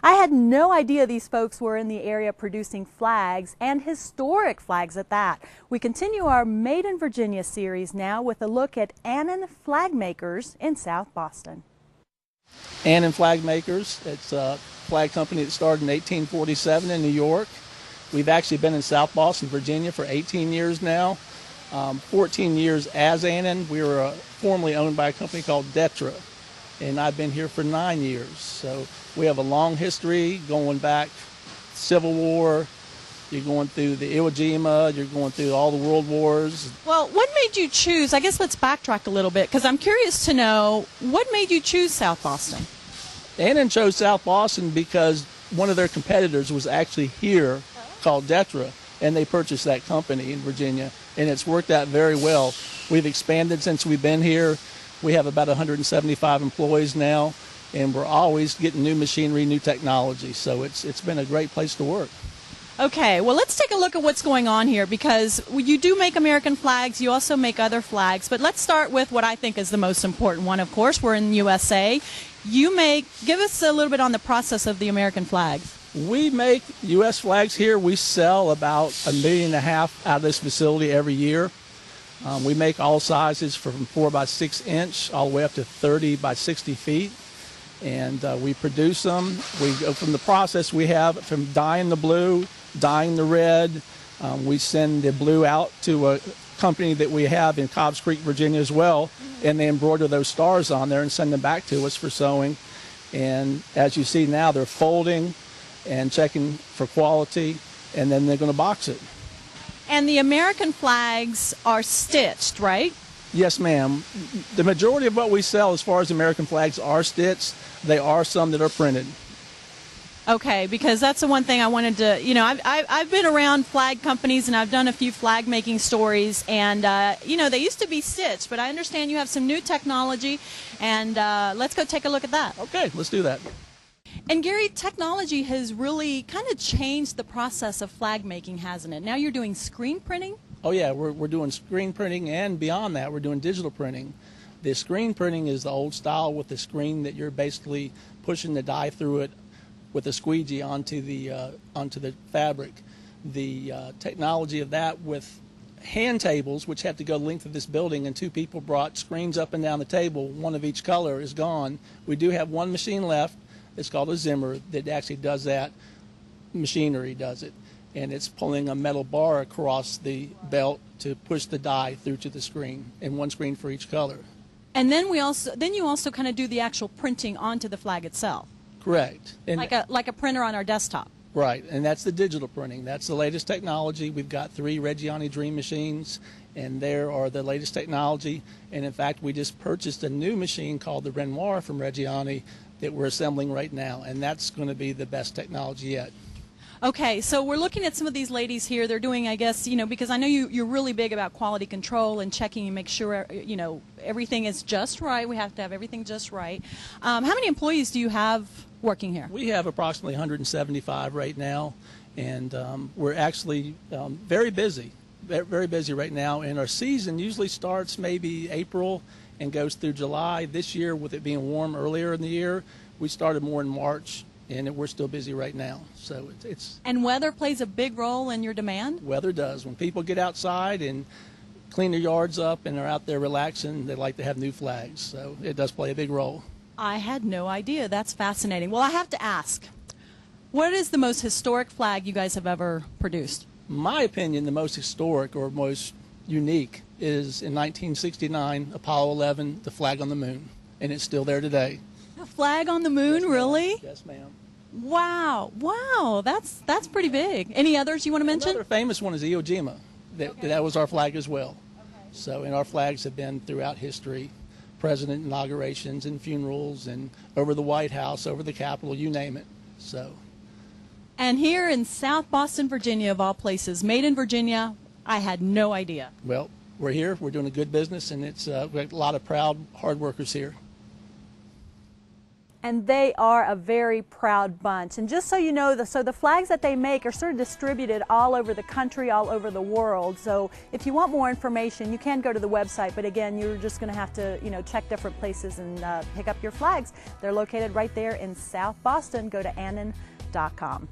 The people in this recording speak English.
I had no idea these folks were in the area producing flags, and historic flags at that. We continue our Made in Virginia series now with a look at Annin flag makers in South Boston. Annin Flag Makers, it's a flag company that started in 1847 in New York. We've actually been in South Boston, Virginia for 18 years now. 14 years as Annin. We were formerly owned by a company called Detra, and I've been here for 9 years. So we have a long history going back Civil War. You're going through the Iwo Jima, you're going through all the world wars. Well, what made you choose, I guess let's backtrack a little bit, because I'm curious to know, what made you choose South Boston? Annin chose South Boston because one of their competitors was actually here, called Detra, and they purchased that company in Virginia, and it's worked out very well. We've expanded since we've been here. We have about 175 employees now, and we're always getting new machinery, new technology, so it's been a great place to work. Okay, well, let's take a look at what's going on here, because you do make American flags, you also make other flags, but let's start with what I think is the most important one. Of course, we're in the USA. Give us a little bit on the process of the American flags. We make U.S. flags here. We sell about 1.5 million out of this facility every year. We make all sizes from 4 by 6 inch all the way up to 30 by 60 feet. And we produce them. We go from the process we have from dyeing the blue, dyeing the red. We send the blue out to a company that we have in Cobbs Creek, Virginia as well, and they embroider those stars on there and send them back to us for sewing. And as you see now, they're folding and checking for quality, and then they're going to box it. And the American flags are stitched, right? Yes, ma'am. The majority of what we sell as far as American flags are stitched. There are some that are printed. Okay, because that's the one thing I wanted to, I've been around flag companies and I've done a few flag making stories, and, they used to be stitched, but I understand you have some new technology, and let's go take a look at that. Okay, let's do that. And Gary, technology has really kind of changed the process of flag making, hasn't it? Now you're doing screen printing? Oh yeah, we're doing screen printing, and beyond that, we're doing digital printing. The screen printing is the old style with the screen that you're basically pushing the die through it with a squeegee onto the fabric. The technology of that with hand tables, which have to go the length of this building, and 2 people brought screens up and down the table, one of each color, is gone. We do have one machine left. It's called a Zimmer that actually does that. Machinery does it, and it's pulling a metal bar across the belt to push the die through to the screen, and one screen for each color. And then you also kind of do the actual printing onto the flag itself. Correct. And like a printer on our desktop. Right, and that's the digital printing. That's the latest technology. We've got 3 Reggiani Dream machines, and there are the latest technology. And in fact, we just purchased a new machine called the Renoir from Reggiani that we're assembling right now, and that's going to be the best technology yet. Okay, so we're looking at some of these ladies here. They're doing, I guess, because I know you're really big about quality control and checking and make sure, everything is just right. We have to have everything just right. How many employees do you have working here? We have approximately 175 right now, and we're actually very busy right now. And our season usually starts maybe April and goes through July. This year, with it being warm earlier in the year, we started more in March, and we're still busy right now. So it's. And weather plays a big role in your demand? Weather does. When people get outside and clean their yards up and are out there relaxing, they like to have new flags. So it does play a big role. I had no idea. That's fascinating. Well, I have to ask, what is the most historic flag you guys have ever produced? In my opinion, the most historic or most unique is in 1969, Apollo 11, the flag on the moon, and it's still there today. A flag on the moon, Yes, really? Yes, ma'am. Wow, that's pretty big. Any others you want to mention? Another famous one is Iwo Jima. That was our flag as well. Okay. So, and our flags have been throughout history, president inaugurations and funerals, and over the White House, over the Capitol, you name it. So. And here in South Boston, Virginia, of all places, made in Virginia, I had no idea. Well, we're here. We're doing a good business, and it's we have a lot of proud, hard workers here. And they are a very proud bunch. And just so you know, the flags that they make are sort of distributed all over the country, all over the world. So if you want more information, you can go to the website. But again, you're just going to have to, check different places and pick up your flags. They're located right there in South Boston. Go to Annin.com.